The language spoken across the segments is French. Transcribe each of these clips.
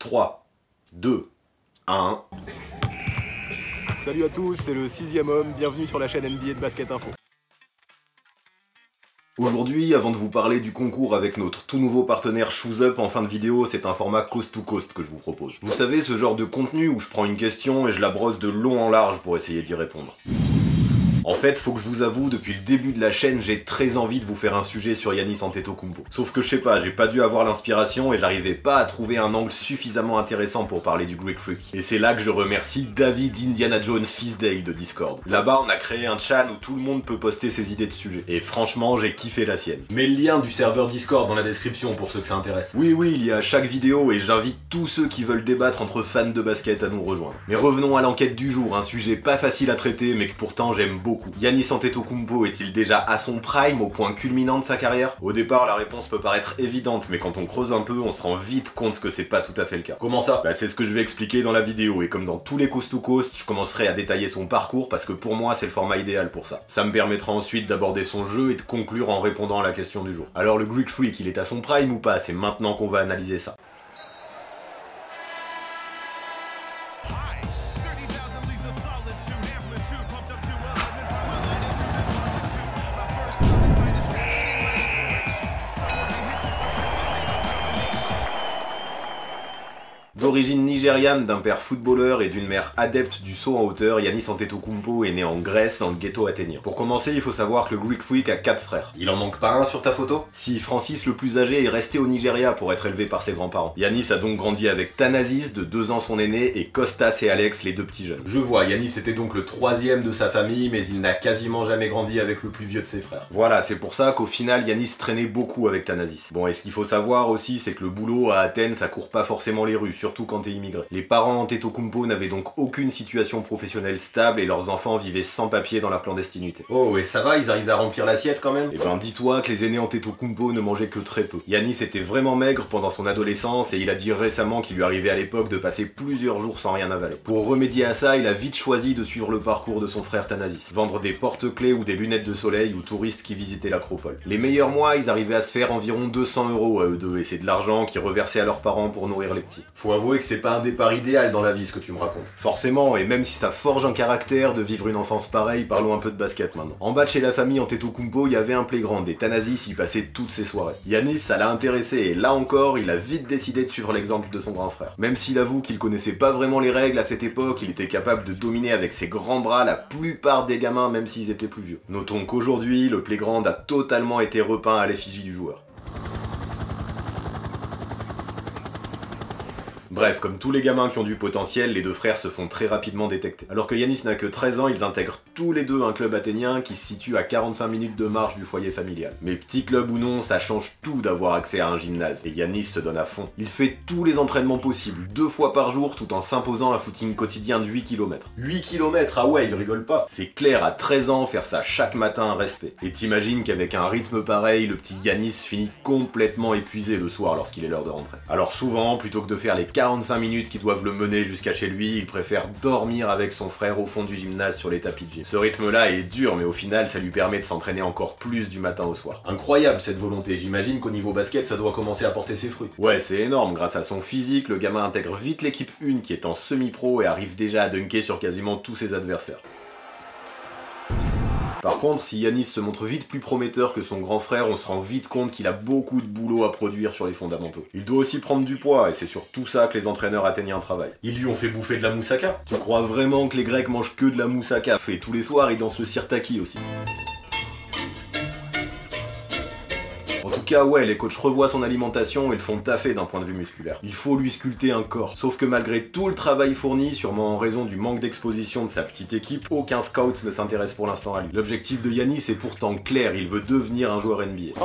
3, 2, 1... Salut à tous, c'est le 6ème homme, bienvenue sur la chaîne NBA de Basket Info. Aujourd'hui, avant de vous parler du concours avec notre tout nouveau partenaire Shoes Up en fin de vidéo, c'est un format coast to coast que je vous propose. Vous savez, ce genre de contenu où je prends une question et je la brosse de long en large pour essayer d'y répondre. En fait, faut que je vous avoue, depuis le début de la chaîne, j'ai très envie de vous faire un sujet sur Giannis Antetokounmpo. Sauf que je sais pas, j'ai pas dû avoir l'inspiration et j'arrivais pas à trouver un angle suffisamment intéressant pour parler du Greek Freak. Et c'est là que je remercie David Indiana Jones Fisdale de Discord. Là-bas, on a créé un chat où tout le monde peut poster ses idées de sujets. Et franchement, j'ai kiffé la sienne. Mets le lien du serveur Discord dans la description pour ceux que ça intéresse. Oui, il y a chaque vidéo et j'invite tous ceux qui veulent débattre entre fans de basket à nous rejoindre. Mais revenons à l'enquête du jour, un sujet pas facile à traiter mais que pourtant j'aime beaucoup. Giannis Antetokounmpo est-il déjà à son prime, au point culminant de sa carrière? Au départ, la réponse peut paraître évidente, mais quand on creuse un peu, on se rend vite compte que c'est pas tout à fait le cas. Comment ça? Bah c'est ce que je vais expliquer dans la vidéo, et comme dans tous les coast to coast, je commencerai à détailler son parcours parce que pour moi c'est le format idéal pour ça. Ça me permettra ensuite d'aborder son jeu et de conclure en répondant à la question du jour. Alors le Greek Freak, il est à son prime ou pas? C'est maintenant qu'on va analyser ça. D'origine nigériane, d'un père footballeur et d'une mère adepte du saut en hauteur, Giannis Antetokounmpo est né en Grèce dans le ghetto athénien. Pour commencer, il faut savoir que le Greek Freak a 4 frères. Il en manque pas un sur ta photo? Si, Francis le plus âgé est resté au Nigeria pour être élevé par ses grands-parents. Giannis a donc grandi avec Thanasis, de 2 ans son aîné, et Kostas et Alex, les 2 petits jeunes. Je vois, Giannis était donc le 3ème de sa famille, mais il n'a quasiment jamais grandi avec le plus vieux de ses frères. Voilà, c'est pour ça qu'au final, Giannis traînait beaucoup avec Thanasis. Bon, et ce qu'il faut savoir aussi, c'est que le boulot à Athènes, ça court pas forcément les rues, surtout quand t'es immigré. Les parents Antetokounmpo n'avaient donc aucune situation professionnelle stable et leurs enfants vivaient sans papier dans la clandestinité. Oh, et ça va, ils arrivaient à remplir l'assiette quand même? Eh ben dis-toi que les aînés Antetokounmpo ne mangeaient que très peu. Giannis était vraiment maigre pendant son adolescence et il a dit récemment qu'il lui arrivait à l'époque de passer plusieurs jours sans rien avaler. Pour remédier à ça, il a vite choisi de suivre le parcours de son frère Thanasis. Vendre des porte-clés ou des lunettes de soleil aux touristes qui visitaient l'acropole. Les meilleurs mois, ils arrivaient à se faire environ 200 € à eux deux et c'est de l'argent qu'ils reversaient à leurs parents pour nourrir les petits. Faut avouer que c'est pas un départ idéal dans la vie ce que tu me racontes. Forcément, et même si ça forge un caractère de vivre une enfance pareille, parlons un peu de basket maintenant. En bas de chez la famille Antetokounmpo, il y avait un playground et Thanasis y passait toutes ses soirées. Giannis, ça l'a intéressé et là encore, il a vite décidé de suivre l'exemple de son grand frère. Même s'il avoue qu'il connaissait pas vraiment les règles à cette époque, il était capable de dominer avec ses grands bras la plupart des gamins même s'ils étaient plus vieux. Notons qu'aujourd'hui, le playground a totalement été repeint à l'effigie du joueur. Bref, comme tous les gamins qui ont du potentiel, les 2 frères se font très rapidement détecter. Alors que Giannis n'a que 13 ans, ils intègrent tous les 2 un club athénien qui se situe à 45 minutes de marche du foyer familial. Mais petit club ou non, ça change tout d'avoir accès à un gymnase, et Giannis se donne à fond. Il fait tous les entraînements possibles, 2 fois par jour, tout en s'imposant un footing quotidien de 8 km. 8 km, ah ouais, il rigole pas. C'est clair, à 13 ans, faire ça chaque matin, respect. Et t'imagines qu'avec un rythme pareil, le petit Giannis finit complètement épuisé le soir lorsqu'il est l'heure de rentrer. Alors souvent, plutôt que de faire les 45 minutes qui doivent le mener jusqu'à chez lui, il préfère dormir avec son frère au fond du gymnase sur les tapis de gym. Ce rythme-là est dur, mais au final, ça lui permet de s'entraîner encore plus du matin au soir. Incroyable cette volonté, j'imagine qu'au niveau basket, ça doit commencer à porter ses fruits. Ouais, c'est énorme, grâce à son physique, le gamin intègre vite l'équipe 1 qui est en semi-pro et arrive déjà à dunker sur quasiment tous ses adversaires. Par contre, si Giannis se montre vite plus prometteur que son grand frère, on se rend vite compte qu'il a beaucoup de boulot à produire sur les fondamentaux. Il doit aussi prendre du poids, et c'est sur tout ça que les entraîneurs athéniens travaillent. Ils lui ont fait bouffer de la moussaka. Tu crois vraiment que les Grecs mangent que de la moussaka? Et tous les soirs, ils dansent le sirtaki aussi. En tout cas, ouais, les coachs revoient son alimentation et le font taffer d'un point de vue musculaire. Il faut lui sculpter un corps. Sauf que malgré tout le travail fourni, sûrement en raison du manque d'exposition de sa petite équipe, aucun scout ne s'intéresse pour l'instant à lui. L'objectif de Giannis est pourtant clair, il veut devenir un joueur NBA.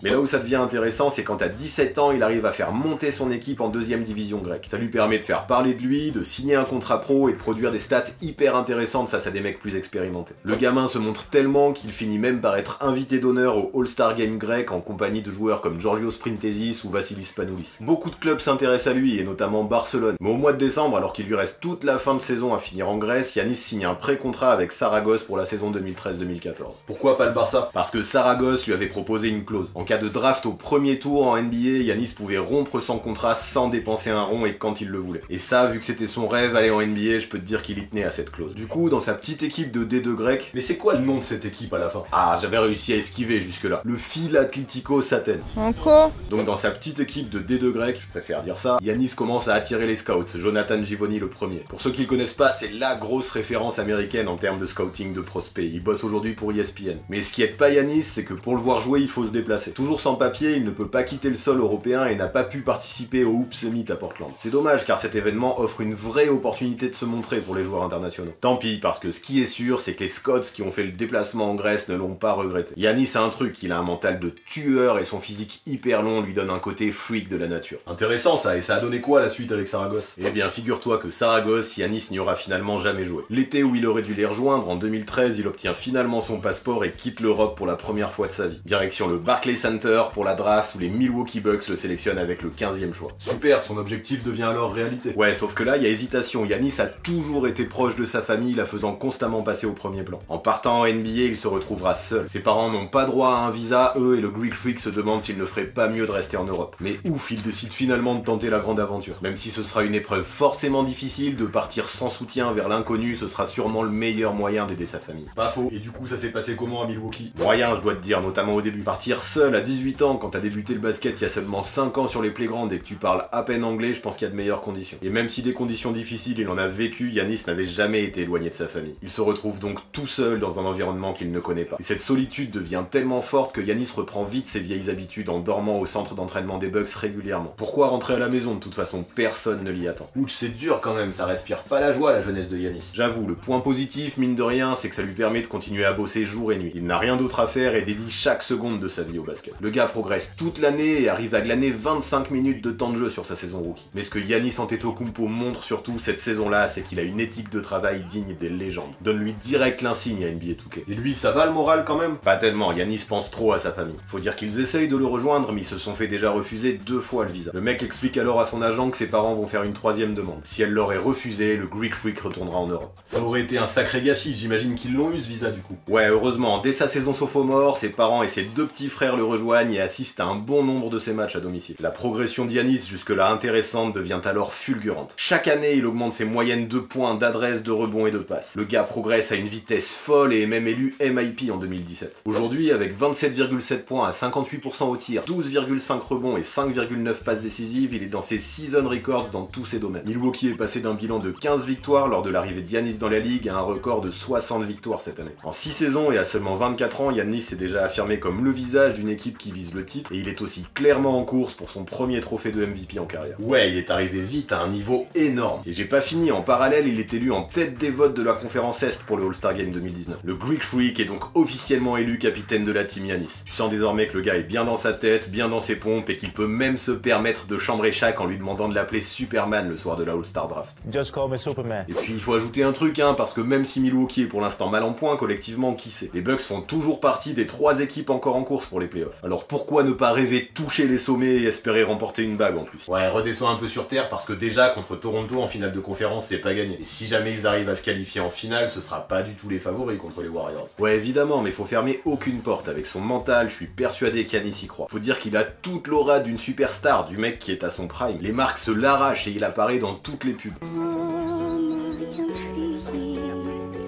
Mais là où ça devient intéressant, c'est quand à 17 ans, il arrive à faire monter son équipe en 2ème division grecque. Ça lui permet de faire parler de lui, de signer un contrat pro et de produire des stats hyper intéressantes face à des mecs plus expérimentés. Le gamin se montre tellement qu'il finit même par être invité d'honneur au All-Star Game grec en compagnie de joueurs comme Georgios Printesis ou Vassilis Panoulis. Beaucoup de clubs s'intéressent à lui, et notamment Barcelone. Mais au mois de décembre, alors qu'il lui reste toute la fin de saison à finir en Grèce, Giannis signe un pré-contrat avec Saragosse pour la saison 2013-2014. Pourquoi pas le Barça? Parce que Saragosse lui avait proposé une clause. En cas de draft au premier tour en NBA, Giannis pouvait rompre son contrat sans dépenser un rond et quand il le voulait. Et ça, vu que c'était son rêve, aller en NBA, je peux te dire qu'il y tenait à cette clause. Du coup, dans sa petite équipe de D2 grec, mais c'est quoi le nom de cette équipe à la fin? Ah, j'avais réussi à esquiver jusque-là. Le Philathletico Athènes. Encore? Donc dans sa petite équipe de D2 grec, je préfère dire ça, Giannis commence à attirer les scouts, Jonathan Givony le premier. Pour ceux qui le connaissent pas, c'est la grosse référence américaine en termes de scouting de prospects. Il bosse aujourd'hui pour ESPN. Mais ce qui aide pas Giannis, c'est que pour le voir jouer, il faut se déplacer. Toujours sans papier, il ne peut pas quitter le sol européen et n'a pas pu participer au Hoop Summit à Portland. C'est dommage car cet événement offre une vraie opportunité de se montrer pour les joueurs internationaux. Tant pis, parce que ce qui est sûr, c'est que les scouts qui ont fait le déplacement en Grèce ne l'ont pas regretté. Giannis a un truc, il a un mental de tueur et son physique hyper long lui donne un côté freak de la nature. Intéressant ça, et ça a donné quoi la suite avec Saragosse? Eh bien figure-toi que Saragosse, Giannis n'y aura finalement jamais joué. L'été où il aurait dû les rejoindre, en 2013, il obtient finalement son passeport et quitte l'Europe pour la première fois de sa vie. Direction le Barclays Center pour la draft où les Milwaukee Bucks le sélectionnent avec le 15e choix. Super, son objectif devient alors réalité. Ouais, sauf que là, il y a hésitation. Giannis a toujours été proche de sa famille, la faisant constamment passer au premier plan. En partant en NBA, il se retrouvera seul. Ses parents n'ont pas droit à un visa, eux et le Greek Freak se demandent s'il ne ferait pas mieux de rester en Europe. Mais ouf, il décide finalement de tenter la grande aventure. Même si ce sera une épreuve forcément difficile, de partir sans soutien vers l'inconnu, ce sera sûrement le meilleur moyen d'aider sa famille. Pas faux. Et du coup, ça s'est passé comment à Milwaukee? Moyen, je dois te dire, notamment au début. Partir seul à 18 ans quand t'as débuté le basket il y a seulement 5 ans sur les playgrounds et que tu parles à peine anglais, je pense qu'il y a de meilleures conditions. Et même si des conditions difficiles il en a vécu, Giannis n'avait jamais été éloigné de sa famille. Il se retrouve donc tout seul dans un environnement qu'il ne connaît pas. Et cette solitude devient tellement forte que Giannis reprend vite ses vieilles habitudes en dormant au centre d'entraînement des Bucks régulièrement. Pourquoi rentrer à la maison? De toute façon, personne ne l'y attend. Ouch, c'est dur quand même, ça respire pas la joie la jeunesse de Giannis. J'avoue, le point positif, mine de rien, c'est que ça lui permet de continuer à bosser jour et nuit. Il n'a rien d'autre à faire et dédie chaque seconde de sa vie au basket. Le gars progresse toute l'année et arrive à glaner 25 minutes de temps de jeu sur sa saison rookie. Mais ce que Giannis Antetokounmpo montre surtout cette saison-là, c'est qu'il a une éthique de travail digne des légendes. Donne-lui direct l'insigne à NBA 2K. Et lui, ça va le moral quand même? Pas tellement, Giannis pense trop à sa famille. Faut dire qu'ils essayent de le rejoindre, mais ils se sont fait déjà refuser 2 fois le visa. Le mec explique alors à son agent que ses parents vont faire une 3e demande. Si elle leur est refusée, le Greek Freak retournera en Europe. Ça aurait été un sacré gâchis, j'imagine qu'ils l'ont eu ce visa du coup. Ouais, heureusement, dès sa saison sophomore, ses parents et ses 2 petits frères le rejoignent et assistent à un bon nombre de ses matchs à domicile. La progression d'Giannis, jusque-là intéressante, devient alors fulgurante. Chaque année, il augmente ses moyennes de points, d'adresses, de rebonds et de passes. Le gars progresse à une vitesse folle et est même élu MIP en 2017. Aujourd'hui, avec 27,7 points à 58% au tir, 12,5 rebonds et 5,9 passes décisives, il est dans ses season records dans tous ses domaines. Milwaukee est passé d'un bilan de 15 victoires lors de l'arrivée de Giannis dans la ligue à un record de 60 victoires cette année. En 6 saisons et à seulement 24 ans, Giannis s'est déjà affirmé comme le visage d'une équipe qui vise le titre et il est aussi clairement en course pour son premier trophée de MVP en carrière. Ouais, il est arrivé vite à un niveau énorme. Et j'ai pas fini, en parallèle, il est élu en tête des votes de la conférence Est pour le All-Star Game 2019. Le Greek Freak est donc officiellement élu capitaine de la team Giannis. Tu sens désormais que le gars est bien dans sa tête, bien dans ses pompes et qu'il peut même se permettre de chambrer Shaq en lui demandant de l'appeler Superman le soir de la All-Star Draft. Just call me Superman. Et puis il faut ajouter un truc, parce que même si Milwaukee est pour l'instant mal en point, collectivement, qui sait? Les Bucks font toujours partie des 3 équipes encore en course pour les playoffs. Alors pourquoi ne pas rêver de toucher les sommets et espérer remporter une bague en plus? Ouais, redescends un peu sur terre parce que déjà contre Toronto en finale de conférence c'est pas gagné. Et si jamais ils arrivent à se qualifier en finale, ce sera pas du tout les favoris contre les Warriors. Ouais évidemment, mais faut fermer aucune porte. Avec son mental, je suis persuadé qu'Giannis y croit. Faut dire qu'il a toute l'aura d'une superstar, du mec qui est à son prime. Les marques se l'arrachent et il apparaît dans toutes les pubs.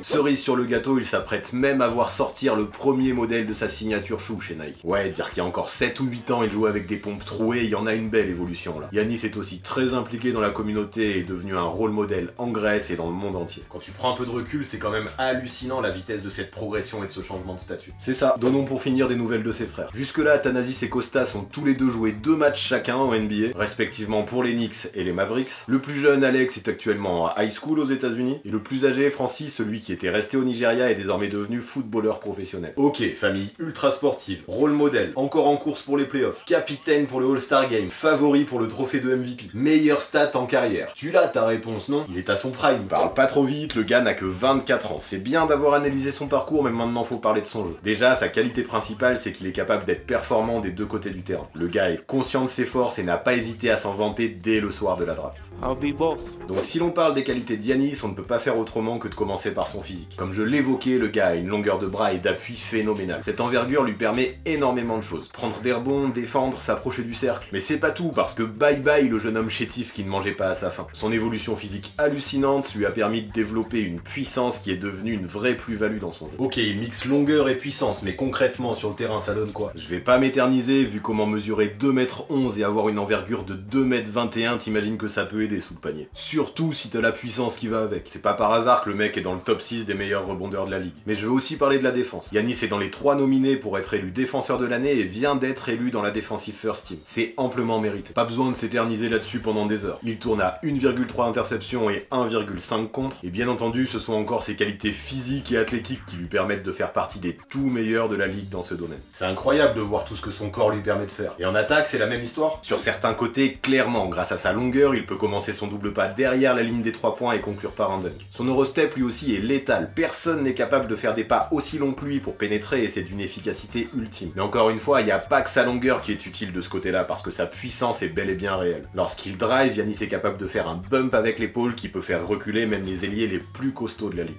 Cerise sur le gâteau, il s'apprête même à voir sortir le premier modèle de sa signature shoe chez Nike. Ouais, dire qu'il y a encore 7 ou 8 ans, il jouait avec des pompes trouées, il y en a une belle évolution là. Giannis est aussi très impliqué dans la communauté et est devenu un rôle modèle en Grèce et dans le monde entier. Quand tu prends un peu de recul, c'est quand même hallucinant la vitesse de cette progression et de ce changement de statut. C'est ça, donnons pour finir des nouvelles de ses frères. Jusque-là, Thanasis et Kostas ont tous les deux joué 2 matchs chacun en NBA, respectivement pour les Knicks et les Mavericks. Le plus jeune, Alex, est actuellement à high school aux États-Unis et le plus âgé, Francis, celui qui était resté au Nigeria, est désormais devenu footballeur professionnel. Ok, famille ultra sportive, rôle modèle, encore en course pour les playoffs, capitaine pour le All-Star Game, favori pour le trophée de MVP, meilleure stat en carrière. Tu l'as ta réponse, non? Il est à son prime. Parle pas trop vite, le gars n'a que 24 ans. C'est bien d'avoir analysé son parcours, mais maintenant faut parler de son jeu. Déjà, sa qualité principale, c'est qu'il est capable d'être performant des 2 côtés du terrain. Le gars est conscient de ses forces et n'a pas hésité à s'en vanter dès le soir de la draft. I'll be both. Donc si l'on parle des qualités de Giannis, on ne peut pas faire autrement que de commencer par son physique. physique. Comme je l'évoquais, le gars a une longueur de bras et d'appui phénoménale. Cette envergure lui permet énormément de choses. Prendre des rebonds, défendre, s'approcher du cercle. Mais c'est pas tout, parce que bye bye le jeune homme chétif qui ne mangeait pas à sa faim. Son évolution physique hallucinante lui a permis de développer une puissance qui est devenue une vraie plus-value dans son jeu. Ok, il mixe longueur et puissance, mais concrètement sur le terrain ça donne quoi? Je vais pas m'éterniser, vu comment mesurer 2m11 et avoir une envergure de 2m21, t'imagines que ça peut aider sous le panier. Surtout si t'as la puissance qui va avec. C'est pas par hasard que le mec est dans le top 6 des meilleurs rebondeurs de la ligue. Mais je veux aussi parler de la défense. Yanis est dans les 3 nominés pour être élu défenseur de l'année et vient d'être élu dans la Defensive First Team. C'est amplement mérité. Pas besoin de s'éterniser là-dessus pendant des heures. Il tourne à 1,3 interceptions et 1,5 contre, et bien entendu ce sont encore ses qualités physiques et athlétiques qui lui permettent de faire partie des tout meilleurs de la ligue dans ce domaine. C'est incroyable de voir tout ce que son corps lui permet de faire. Et en attaque, c'est la même histoire. Sur certains côtés, clairement, grâce à sa longueur, il peut commencer son double pas derrière la ligne des 3 points et conclure par un dunk. Son Eurostep lui aussi est létal. Personne n'est capable de faire des pas aussi longs que lui pour pénétrer et c'est d'une efficacité ultime. Mais encore une fois, il n'y a pas que sa longueur qui est utile de ce côté-là parce que sa puissance est bel et bien réelle. Lorsqu'il drive, Yanis est capable de faire un bump avec l'épaule qui peut faire reculer même les ailiers les plus costauds de la ligue.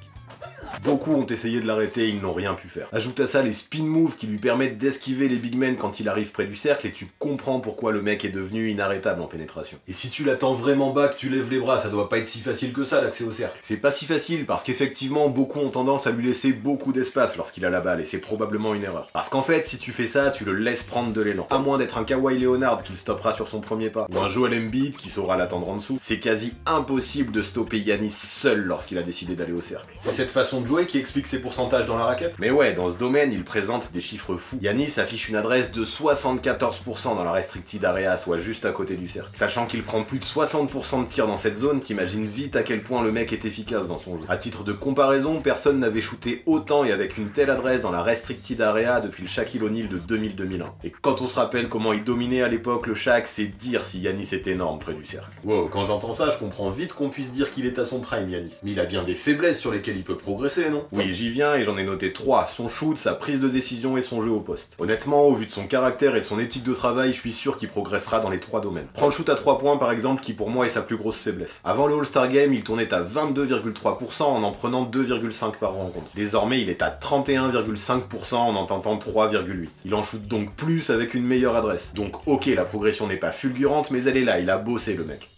Beaucoup ont essayé de l'arrêter et ils n'ont rien pu faire. Ajoute à ça les spin moves qui lui permettent d'esquiver les big men quand il arrive près du cercle et tu comprends pourquoi le mec est devenu inarrêtable en pénétration. Et si tu l'attends vraiment bas, que tu lèves les bras, ça doit pas être si facile que ça l'accès au cercle. C'est pas si facile parce qu'effectivement beaucoup ont tendance à lui laisser beaucoup d'espace lorsqu'il a la balle et c'est probablement une erreur. Parce qu'en fait si tu fais ça, tu le laisses prendre de l'élan. À moins d'être un Kawhi Leonard qui le stoppera sur son premier pas, ou un Joel Embiid qui saura l'attendre en dessous, c'est quasi impossible de stopper Yanis seul lorsqu'il a décidé d'aller au cercle. C'est cette façon de jouer qui explique ses pourcentages dans la raquette. Mais ouais, dans ce domaine, il présente des chiffres fous. Yanis affiche une adresse de 74% dans la restricted area, soit juste à côté du cercle. Sachant qu'il prend plus de 60% de tirs dans cette zone, t'imagines vite à quel point le mec est efficace dans son jeu. À titre de comparaison, personne n'avait shooté autant et avec une telle adresse dans la restricted area depuis le Shaquille O'Neal de 2000-2001. Et quand on se rappelle comment il dominait à l'époque le Shaq, c'est dire si Yanis est énorme près du cercle. Wow, quand j'entends ça, je comprends vite qu'on puisse dire qu'il est à son prime, Yanis. Mais il a bien des faiblesses sur lesquelles il peut progresser, non? Oui, j'y viens et j'en ai noté 3, son shoot, sa prise de décision et son jeu au poste. Honnêtement, au vu de son caractère et de son éthique de travail, je suis sûr qu'il progressera dans les 3 domaines. Prends le shoot à 3 points par exemple, qui pour moi est sa plus grosse faiblesse. Avant le All-Star Game, il tournait à 22,3% en prenant 2,5 par rencontre. Désormais, il est à 31,5% en tentant 3,8. Il en shoot donc plus avec une meilleure adresse. Donc ok, la progression n'est pas fulgurante, mais elle est là, il a bossé le mec.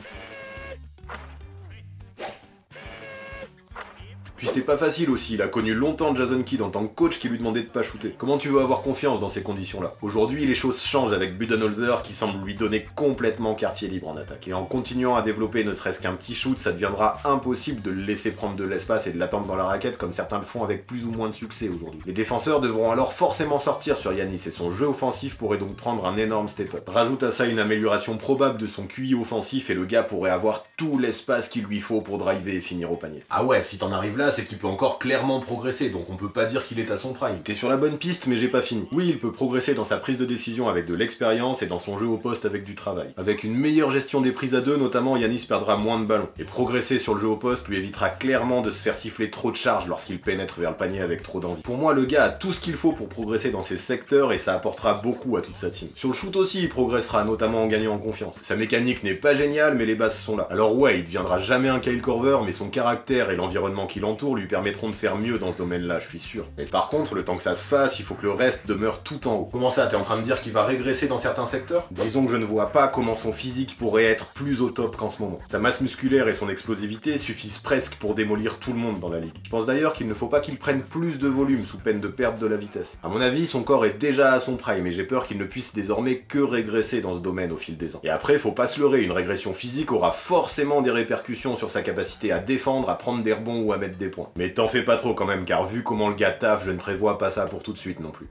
Puis c'était pas facile aussi, il a connu longtemps Jason Kidd en tant que coach qui lui demandait de pas shooter. Comment tu veux avoir confiance dans ces conditions-là? Aujourd'hui, les choses changent avec Budenholzer qui semble lui donner complètement quartier libre en attaque. Et en continuant à développer ne serait-ce qu'un petit shoot, ça deviendra impossible de le laisser prendre de l'espace et de l'attendre dans la raquette comme certains le font avec plus ou moins de succès aujourd'hui. Les défenseurs devront alors forcément sortir sur Yanis et son jeu offensif pourrait donc prendre un énorme step-up. Rajoute à ça une amélioration probable de son QI offensif et le gars pourrait avoir tout l'espace qu'il lui faut pour driver et finir au panier. Ah ouais, si t'en arrives là, c'est qu'il peut encore clairement progresser, donc on peut pas dire qu'il est à son prime. T'es sur la bonne piste, mais j'ai pas fini. Oui, il peut progresser dans sa prise de décision avec de l'expérience et dans son jeu au poste avec du travail. Avec une meilleure gestion des prises à deux, notamment, Yanis perdra moins de ballons. Et progresser sur le jeu au poste lui évitera clairement de se faire siffler trop de charges lorsqu'il pénètre vers le panier avec trop d'envie. Pour moi, le gars a tout ce qu'il faut pour progresser dans ses secteurs et ça apportera beaucoup à toute sa team. Sur le shoot aussi, il progressera, notamment en gagnant en confiance. Sa mécanique n'est pas géniale, mais les bases sont là. Alors ouais, il deviendra jamais un Kyle Korver, mais son caractère et l'environnement qui l'entoure lui permettront de faire mieux dans ce domaine-là, je suis sûr. Mais par contre, le temps que ça se fasse, il faut que le reste demeure tout en haut. Comment ça, t'es en train de dire qu'il va régresser dans certains secteurs? Disons que je ne vois pas comment son physique pourrait être plus au top qu'en ce moment. Sa masse musculaire et son explosivité suffisent presque pour démolir tout le monde dans la ligue. Je pense d'ailleurs qu'il ne faut pas qu'il prenne plus de volume sous peine de perdre de la vitesse. À mon avis, son corps est déjà à son prime et j'ai peur qu'il ne puisse désormais que régresser dans ce domaine au fil des ans. Et après, faut pas se leurrer, une régression physique aura forcément des répercussions sur sa capacité à défendre, à prendre des rebonds ou à mettre des points. Mais t'en fais pas trop quand même, car vu comment le gars taffe, je ne prévois pas ça pour tout de suite non plus.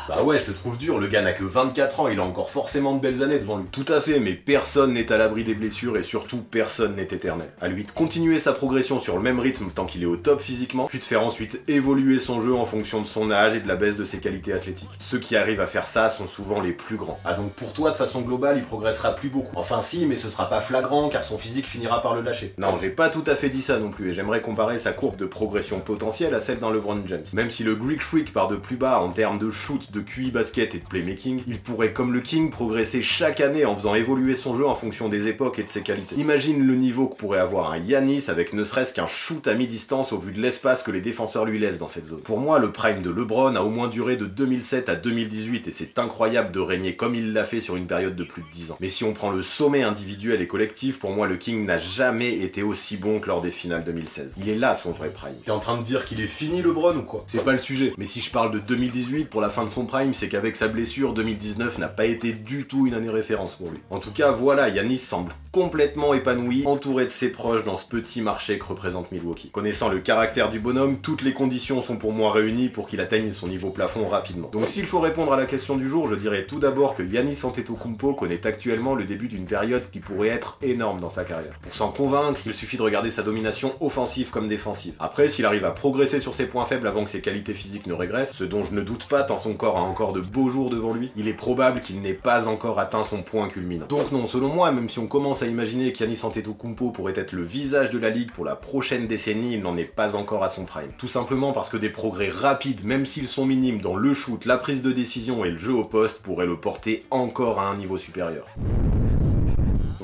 Bah ouais, je te trouve dur, le gars n'a que 24 ans, il a encore forcément de belles années devant lui. Tout à fait, mais personne n'est à l'abri des blessures et surtout personne n'est éternel. À lui de continuer sa progression sur le même rythme tant qu'il est au top physiquement, puis de faire ensuite évoluer son jeu en fonction de son âge et de la baisse de ses qualités athlétiques. Ceux qui arrivent à faire ça sont souvent les plus grands. Ah donc pour toi, de façon globale, il progressera plus beaucoup. Enfin si, mais ce sera pas flagrant car son physique finira par le lâcher. Non, j'ai pas tout à fait dit ça non plus et j'aimerais comparer sa courbe de progression potentielle à celle d'un LeBron James. Même si le Greek Freak part de plus bas en termes de shoot, de QI basket et de playmaking, il pourrait comme le King progresser chaque année en faisant évoluer son jeu en fonction des époques et de ses qualités. Imagine le niveau que pourrait avoir un Giannis avec ne serait-ce qu'un shoot à mi-distance au vu de l'espace que les défenseurs lui laissent dans cette zone. Pour moi, le prime de LeBron a au moins duré de 2007 à 2018 et c'est incroyable de régner comme il l'a fait sur une période de plus de 10 ans. Mais si on prend le sommet individuel et collectif, pour moi le King n'a jamais été aussi bon que lors des finales 2016. Il est là son vrai prime. T'es en train de dire qu'il est fini LeBron ou quoi? C'est pas le sujet. Mais si je parle de 2018 pour la fin de son prime, c'est qu'avec sa blessure, 2019 n'a pas été du tout une année référence pour lui. En tout cas, voilà, Giannis semble complètement épanoui, entouré de ses proches dans ce petit marché que représente Milwaukee. Connaissant le caractère du bonhomme, toutes les conditions sont pour moi réunies pour qu'il atteigne son niveau plafond rapidement. Donc s'il faut répondre à la question du jour, je dirais tout d'abord que Giannis Antetokounmpo connaît actuellement le début d'une période qui pourrait être énorme dans sa carrière. Pour s'en convaincre, il suffit de regarder sa domination offensive comme défensive. Après, s'il arrive à progresser sur ses points faibles avant que ses qualités physiques ne régressent, ce dont je ne doute pas tant son corps a encore de beaux jours devant lui, il est probable qu'il n'ait pas encore atteint son point culminant. Donc non, selon moi, même si on commence à imaginer qu'Giannis Antetokounmpo pourrait être le visage de la ligue pour la prochaine décennie, il n'en est pas encore à son prime. Tout simplement parce que des progrès rapides, même s'ils sont minimes dans le shoot, la prise de décision et le jeu au poste, pourraient le porter encore à un niveau supérieur.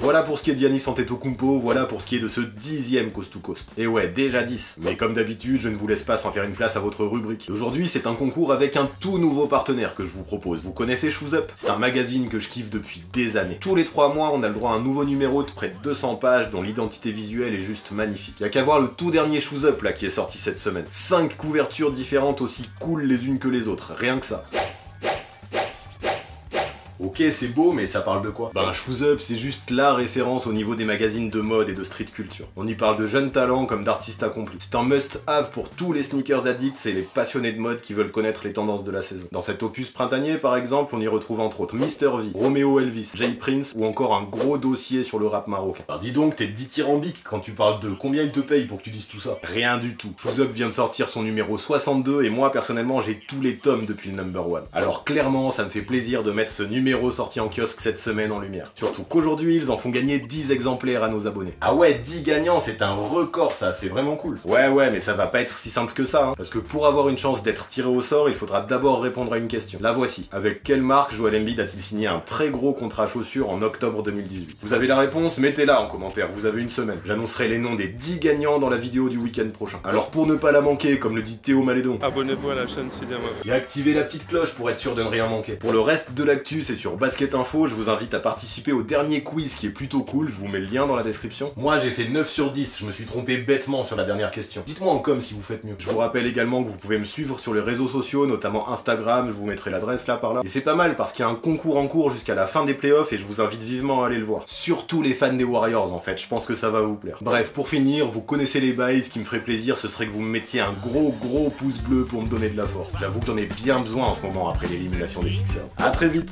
Voilà pour ce qui est de Giannis Antetokounmpo, voilà pour ce qui est de ce 10e Coast to Coast. Et ouais, déjà 10. Mais comme d'habitude, je ne vous laisse pas sans faire une place à votre rubrique. Aujourd'hui, c'est un concours avec un tout nouveau partenaire que je vous propose. Vous connaissez Shoes Up? C'est un magazine que je kiffe depuis des années. Tous les 3 mois, on a le droit à un nouveau numéro de près de 200 pages dont l'identité visuelle est juste magnifique. Y'a qu'à voir le tout dernier Shoes Up là qui est sorti cette semaine. 5 couvertures différentes aussi cool les unes que les autres, rien que ça. Ok, c'est beau, mais ça parle de quoi? Ben, Shoes Up, c'est juste la référence au niveau des magazines de mode et de street culture. On y parle de jeunes talents comme d'artistes accomplis. C'est un must-have pour tous les sneakers addicts et les passionnés de mode qui veulent connaître les tendances de la saison. Dans cet opus printanier, par exemple, on y retrouve entre autres Mr V, Romeo Elvis, Jay Prince ou encore un gros dossier sur le rap marocain. Alors dis donc, t'es dithyrambique quand tu parles de combien ils te payent pour que tu dises tout ça? Rien du tout. Shoes Up vient de sortir son numéro 62 et moi, personnellement, j'ai tous les tomes depuis le number 1. Alors clairement, ça me fait plaisir de mettre ce numéro sorti en kiosque cette semaine en lumière. Surtout qu'aujourd'hui, ils en font gagner 10 exemplaires à nos abonnés. Ah ouais, 10 gagnants, c'est un record ça, c'est vraiment cool. Ouais, mais ça va pas être si simple que ça, hein. Parce que pour avoir une chance d'être tiré au sort, il faudra d'abord répondre à une question. La voici. Avec quelle marque Joel Embiid a-t-il signé un très gros contrat chaussures en octobre 2018? Vous avez la réponse? Mettez-la en commentaire, vous avez une semaine. J'annoncerai les noms des 10 gagnants dans la vidéo du week-end prochain. Alors pour ne pas la manquer, comme le dit Théo Malédon, abonnez-vous à la chaîne 6ème Homme. Et activez la petite cloche pour être sûr de ne rien manquer. Pour le reste de l'actu, c'est sur Basket Info, je vous invite à participer au dernier quiz qui est plutôt cool, je vous mets le lien dans la description. Moi j'ai fait 9 sur 10, je me suis trompé bêtement sur la dernière question. Dites-moi en com si vous faites mieux. Je vous rappelle également que vous pouvez me suivre sur les réseaux sociaux, notamment Instagram, je vous mettrai l'adresse là par là. Et c'est pas mal parce qu'il y a un concours en cours jusqu'à la fin des playoffs et je vous invite vivement à aller le voir. Surtout les fans des Warriors en fait, je pense que ça va vous plaire. Bref, pour finir, vous connaissez les bails, ce qui me ferait plaisir ce serait que vous me mettiez un gros pouce bleu pour me donner de la force. J'avoue que j'en ai bien besoin en ce moment après l'élimination des Sixers. A très vite.